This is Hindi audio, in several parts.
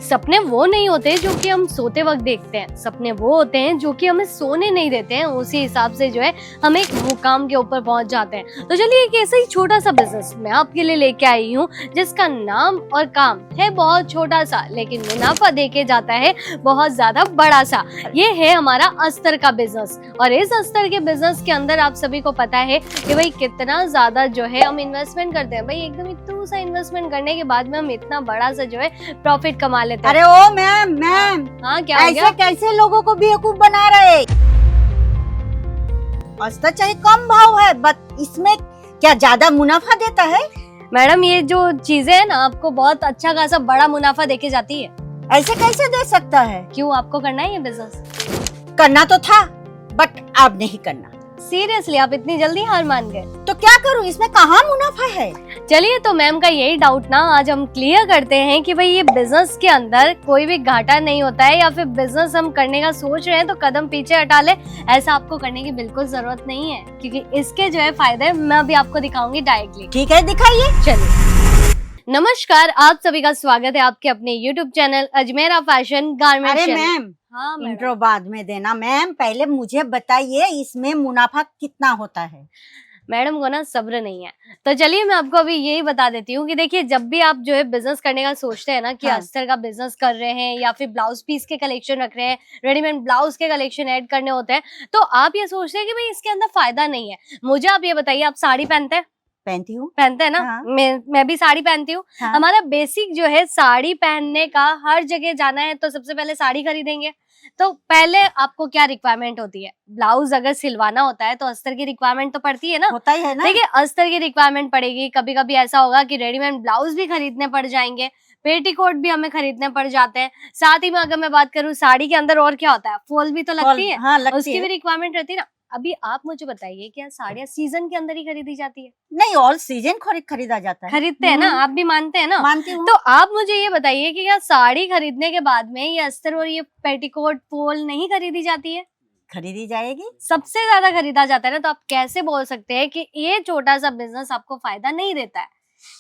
सपने वो नहीं होते जो कि हम सोते वक्त देखते हैं, सपने वो होते हैं जो कि हमें सोने नहीं देते हैं। उसी हिसाब से जो है हम एक मुकाम के ऊपर पहुंच जाते हैं। तो चलिए एक ऐसा ही छोटा सा बिजनेस मैं आपके लिए लेके आई हूँ जिसका नाम और काम है बहुत छोटा सा, लेकिन मुनाफा देके जाता है बहुत ज्यादा बड़ा सा। ये है हमारा अस्तर का बिजनेस। और इस अस्तर के बिजनेस के अंदर आप सभी को पता है कि भाई कितना ज्यादा जो है हम इन्वेस्टमेंट करते हैं। भाई एकदम इतना सा इन्वेस्टमेंट करने के बाद में हम इतना बड़ा सा जो है प्रॉफिट कमा लेते हैं। अरे ओ मैम हाँ क्या हो गया? ऐसे कैसे लोगों को बेवकूफ बना रहे? अस्तर चाहे कम भाव है बट इसमें क्या ज्यादा मुनाफा देता है? मैडम ये जो चीजें है ना आपको बहुत अच्छा खासा बड़ा मुनाफा देके जाती है। ऐसे कैसे दे सकता है? क्यों, आपको करना है ये बिजनेस? करना तो था बट अब नहीं करना। सीरियसली आप इतनी जल्दी हार मान गए? तो क्या करूं, इसमें कहाँ मुनाफा है? चलिए तो मैम का यही डाउट ना आज हम क्लियर करते हैं कि भाई ये बिजनेस के अंदर कोई भी घाटा नहीं होता है, या फिर बिजनेस हम करने का सोच रहे हैं तो कदम पीछे हटा ले, ऐसा आपको करने की बिल्कुल जरूरत नहीं है, क्योंकि इसके जो है फायदे मैं अभी आपको दिखाऊंगी डायरेक्टली। ठीक है, दिखाइए। चलिए, नमस्कार, आप सभी का स्वागत है आपके अपने YouTube channel Ajmera fashion garment. अरे मैम, हाँ इंट्रो बाद में देना। मैम पहले मुझे बताइए इसमें मुनाफा कितना होता है? मैडम को ना सब्र नहीं है, तो चलिए मैं आपको अभी यही बता देती हूँ कि देखिए जब भी आप जो है बिजनेस करने का सोचते हैं ना कि हाँ। अस्तर का बिजनेस कर रहे हैं या फिर ब्लाउज पीस के कलेक्शन रख रहे हैं, रेडीमेड ब्लाउज के कलेक्शन ऐड करने होते हैं, तो आप ये सोचते हैं कि भाई इसके अंदर फायदा नहीं है। मुझे आप ये बताइए, आप साड़ी पहनते हैं? पहनती हूँ। पहनते हैं ना? हाँ। मैं भी साड़ी पहनती हूँ। हाँ। हमारा बेसिक जो है साड़ी पहनने का, हर जगह जाना है तो सबसे पहले साड़ी खरीदेंगे। तो पहले आपको क्या रिक्वायरमेंट होती है? ब्लाउज अगर सिलवाना होता है तो अस्तर की रिक्वायरमेंट तो पड़ती है ना? होता ही है ना। देखिए अस्तर की रिक्वायरमेंट पड़ेगी, कभी कभी ऐसा होगा कि रेडीमेड ब्लाउज भी खरीदने पड़ जाएंगे, पेटीकोट भी हमें खरीदने पड़ जाते हैं। साथ ही में अगर मैं बात करूँ साड़ी के अंदर और क्या होता है, फॉल भी तो लगती है। हाँ, लगती उसकी है। भी रिक्वायरमेंट रहती है ना। अभी आप मुझे बताइए क्या साड़ियाँ सीजन के अंदर ही खरीदी जाती है? नहीं, ऑल सीजन खरीदा जाता है। खरीदते हैं ना, आप भी मानते हैं ना? मानती हूँ। तो आप मुझे ये बताइए कि क्या साड़ी खरीदने के बाद में ये अस्तर और ये पेटीकोट फॉल नहीं खरीदी जाती है? खरीदी जाएगी। सबसे ज्यादा खरीदा जाता है ना। तो आप कैसे बोल सकते हैं कि ये छोटा सा बिजनेस आपको फायदा नहीं देता है?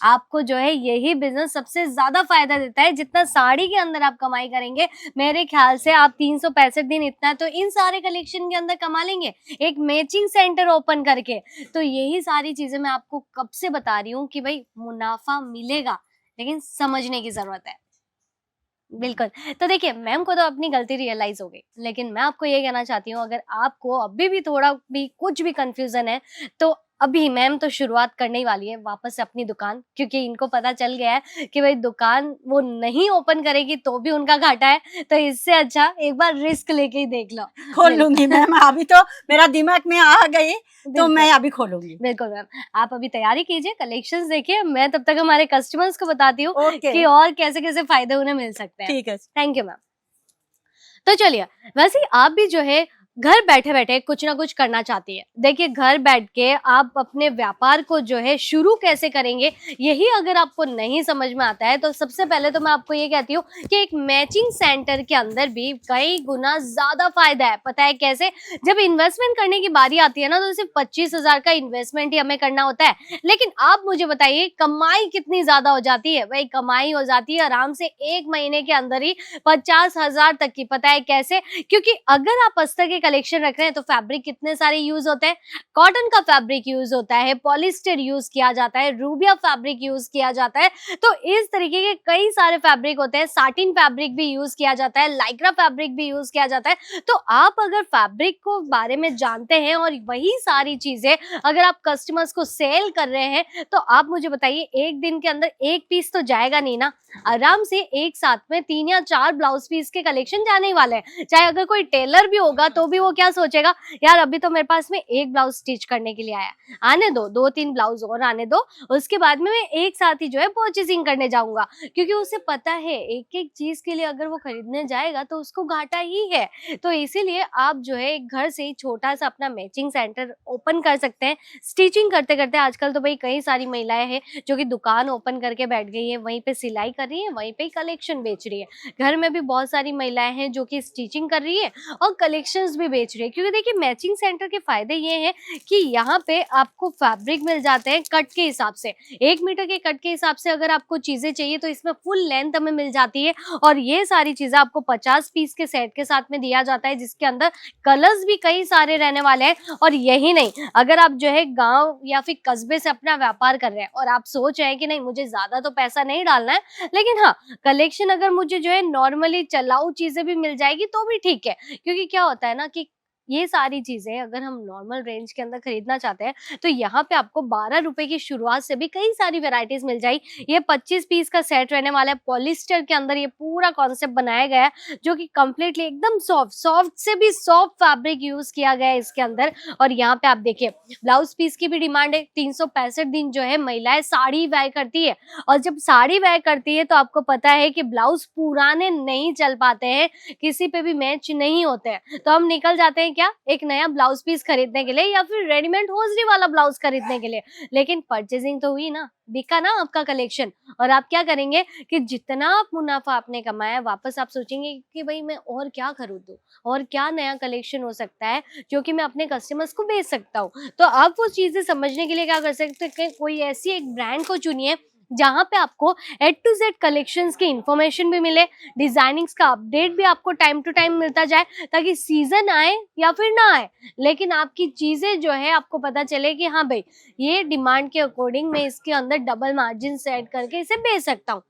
आपको जो है यही बिजनेस सबसे ज्यादा फायदा देता है। जितना साड़ी के अंदर आप कमाई करेंगे, मेरे ख्याल से आप 365 दिन इतना तो इन सारे कलेक्शन के अंदर कमा लेंगे, एक मैचिंग सेंटर ओपन करके। तो यही सारी चीजें मैं आपको कब से बता रही हूँ कि भाई मुनाफा मिलेगा, लेकिन समझने की जरूरत है। बिल्कुल। तो देखिए मैम को तो अपनी गलती रियलाइज हो गई, लेकिन मैं आपको ये कहना चाहती हूँ अगर आपको अभी भी थोड़ा भी कुछ भी कंफ्यूजन है तो अभी मैम तो शुरुआत करने ही वाली है वापस से अपनी दुकान, क्योंकि इनको पता चल गया है कि भाई दुकान वो नहीं ओपन करेगी तो भी उनका घाटा है। तो इससे अच्छा एक बार रिस्क लेके ही देख लो। खोल लूंगी मैम, अभी तो मेरा दिमाग में आ गई तो बिल्कुल। मैं अभी खोलूंगी। बिल्कुल मैम, आप अभी तैयारी कीजिए, कलेक्शंस देखिए, मैं तब तक हमारे कस्टमर्स को बताती हूँ ओके। कि और कैसे कैसे फायदे उन्हें मिल सकते हैं। ठीक है। Thank you ma'am. तो चलिए, वैसे ही आप भी जो है घर बैठे बैठे कुछ ना कुछ करना चाहती है। देखिए घर बैठ के आप अपने व्यापार को जो है शुरू कैसे करेंगे, यही अगर आपको नहीं समझ में आता है तो सबसे पहले तो मैं आपको ये कहती हूँ कि एक मैचिंग सेंटर के अंदर भी कई गुना ज्यादा फायदा है। पता है कैसे? जब इन्वेस्टमेंट करने की बारी आती है ना तो सिर्फ 25,000 का इन्वेस्टमेंट ही हमें करना होता है, लेकिन आप मुझे बताइए कमाई कितनी ज्यादा हो जाती है? भाई कमाई हो जाती है आराम से 1 महीने के अंदर ही 50,000 तक की। पता है कैसे? क्योंकि अगर आप अस्तर के कलेक्शन रख रहे हैं तो फैब्रिक कितने सारे यूज होते हैं। कॉटन का फैब्रिक यूज होता है, पॉलिस्टर यूज किया जाता है, रूबिया फैब्रिक यूज किया जाता है। तो इस तरीके के कई सारे फैब्रिक होते हैं। साटिन फैब्रिक भी यूज किया जाता है, लाइक्रा फैब्रिक भी यूज किया जाता है। तो आप अगर फैब्रिक को बारे में जानते हैं और वही सारी चीजें अगर आप कस्टमर्स को सेल कर रहे हैं तो आप मुझे बताइए एक दिन के अंदर एक पीस तो जाएगा नहीं ना। आराम से एक साथ में 3 या 4 ब्लाउज पीस के कलेक्शन जाने ही वाले हैं। चाहे अगर कोई टेलर भी होगा तो भी वो क्या सोचेगा, यार अभी तो मेरे पास में एक ब्लाउज स्टिच करने के लिए आया, आने दो 2-3 ब्लाउज और आने दो, उसके बाद में मैं एक साथ ही जो है परचेसिंग करने जाऊंगा। क्योंकि उसे पता है एक एक चीज के लिए अगर वो खरीदने जाएगा तो उसको घाटा ही है। तो इसीलिए आप जो है घर से ही छोटा सा अपना मैचिंग सेंटर ओपन कर सकते हैं। स्टिचिंग करते करते आजकल तो भाई कई सारी महिलाएं हैं जो कि दुकान ओपन करके बैठ गई है, वहीं पे सिलाई कर रही है, वहीं पे कलेक्शन बेच रही है। घर में भी बहुत सारी महिलाएं हैं जो कि स्टिचिंग कर रही है और कलेक्शंस भी बेच रही है, क्योंकि देखिए मैचिंग सेंटर के फायदे ये हैं कि यहाँ पे आपको फैब्रिक मिल जाते हैं कट के हिसाब से, 1 मीटर के कट के हिसाब से अगर आपको चीजें चाहिए तो इसमें फुल लेंथ हमें मिल जाती है। और ये सारी चीजें आपको 50 पीस के सेट के साथ में दिया जाता है, जिसके अंदर कलर्स भी कई सारे रहने वाले हैं। और यही नहीं, अगर आप जो है गांव या फिर कस्बे से अपना व्यापार कर रहे हैं और आप सोच रहे हैं कि नहीं मुझे ज्यादा तो पैसा नहीं डालना है, लेकिन हाँ कलेक्शन अगर मुझे जो है नॉर्मली चलाऊ चीजें भी मिल जाएगी तो भी ठीक है। क्योंकि क्या होता है ना कि ये सारी चीजें अगर हम नॉर्मल रेंज के अंदर खरीदना चाहते हैं तो यहाँ पे आपको 12 रुपए की शुरुआत से भी कई सारी वेराइटीज मिल जाएगी। ये 25 पीस का सेट रहने वाला है, पॉलिस्टर के अंदर ये पूरा कॉन्सेप्ट बनाया गया है, जो कि कम्प्लीटली एकदम सॉफ्ट, सॉफ्ट से भी सॉफ्ट फैब्रिक यूज किया गया है इसके अंदर। और यहाँ पे आप देखिए ब्लाउज पीस की भी डिमांड है, 365 दिन जो है महिलाएं साड़ी वेयर करती है। और जब साड़ी वेयर करती है तो आपको पता है कि ब्लाउज पुराने नहीं चल पाते हैं, किसी पे भी मैच नहीं होते हैं, तो हम निकल जाते हैं क्या एक नया ब्लाउज पीस खरीदने के लिए या फिर रेडीमेड होजरी वाला ब्लाउज खरीदने के लिए। लेकिन परचेजिंग तो हुई ना, बिका ना आपका कलेक्शन। और आप क्या करेंगे कि जितना आप मुनाफा आपने कमाया वापस आप सोचेंगे कि भाई मैं और क्या खरीदूं और क्या नया कलेक्शन हो सकता है जो कि मैं अपने कस्टमर्स को बेच सकता हूँ। तो आप वो चीजें समझने के लिए क्या कर सकते हैं कि कोई ऐसी एक ब्रांड को चुनिए जहां पे आपको A to Z कलेक्शंस की इंफॉर्मेशन भी मिले, डिजाइनिंग्स का अपडेट भी आपको टाइम टू टाइम मिलता जाए, ताकि सीजन आए या फिर ना आए लेकिन आपकी चीजें जो है आपको पता चले कि हाँ भाई ये डिमांड के अकॉर्डिंग मैं इसके अंदर डबल मार्जिन सेट करके इसे बेच सकता हूँ।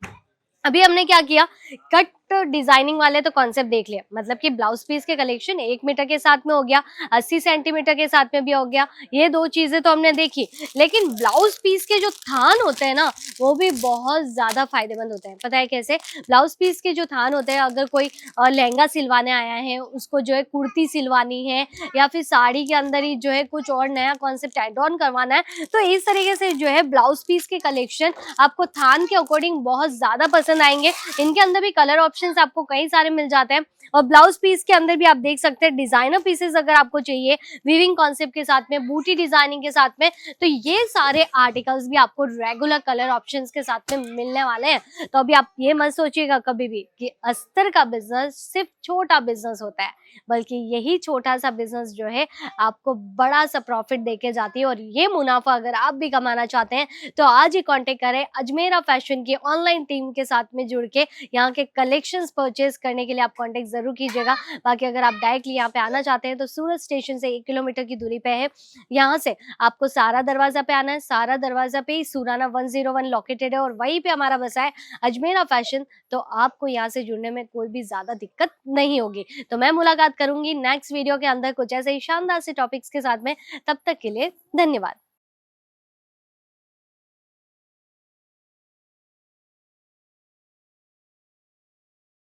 अभी हमने क्या किया, कट डिजाइनिंग वाले तो कॉन्सेप्ट देख लिया, मतलब कि ब्लाउज पीस के कलेक्शन 1 मीटर के साथ में हो गया, 80 सेंटीमीटर के साथ में भी हो गया, ये दो चीजें तो हमने देखी। लेकिन ब्लाउज पीस के जो थान होते हैं ना वो भी बहुत ज्यादा फायदेमंद होते हैं। पता है कैसे? ब्लाउज पीस के जो थान होते हैं, अगर कोई लहंगा सिलवाने आया है, उसको जो है कुर्ती सिलवानी है या फिर साड़ी के अंदर ही जो है कुछ और नया कॉन्सेप्ट एड ऑन करवाना है, तो इस तरीके से जो है ब्लाउज पीस के कलेक्शन आपको थान के अकॉर्डिंग बहुत ज्यादा पसंद आएंगे। इनके अंदर भी कलर ऑप्शंस आपको कई सारे मिल जाते हैं। और ब्लाउज पीस के अंदर भी आप देख सकते हैं डिजाइनर पीसेस अगर आपको चाहिए वीविंग कॉन्सेप्ट के साथ में, बूटी डिजाइनिंग के साथ में, तो ये सारे आर्टिकल्स भी आपको रेगुलर कलर ऑप्शंस के साथ में मिलने वाले हैं। तो अभी आप ये मत सोचिएगा कभी भी कि अस्तर का बिजनेस सिर्फ छोटा बिजनेस होता है, बल्कि यही छोटा सा बिजनेस जो है आपको बड़ा सा प्रॉफिट देके जाती है। और ये मुनाफा अगर आप भी कमाना चाहते हैं तो आज ही कांटेक्ट करें अजमेरा फैशन की ऑनलाइन टीम के साथ में जुड़ के यहाँ के कलेक्शंस परचेज करने के लिए आप कांटेक्ट जरूर कीजिएगा। बाकी अगर आप डायरेक्टली यहाँ पे आना चाहते हैं तो सूरत स्टेशन से 1 किलोमीटर की दूरी पे है, यहाँ से आपको सारा दरवाजा पे आना है। सारा दरवाजा पे ही सुराना 101 लोकेटेड है और वहीं पे हमारा बसा है अजमेरा फैशन। तो आपको यहाँ से जुड़ने में कोई भी ज्यादा दिक्कत नहीं होगी। तो मैं मुलाकात करूंगी नेक्स्ट वीडियो के अंदर कुछ ऐसे ही शानदार से टॉपिक्स के साथ में। तब तक के लिए धन्यवाद।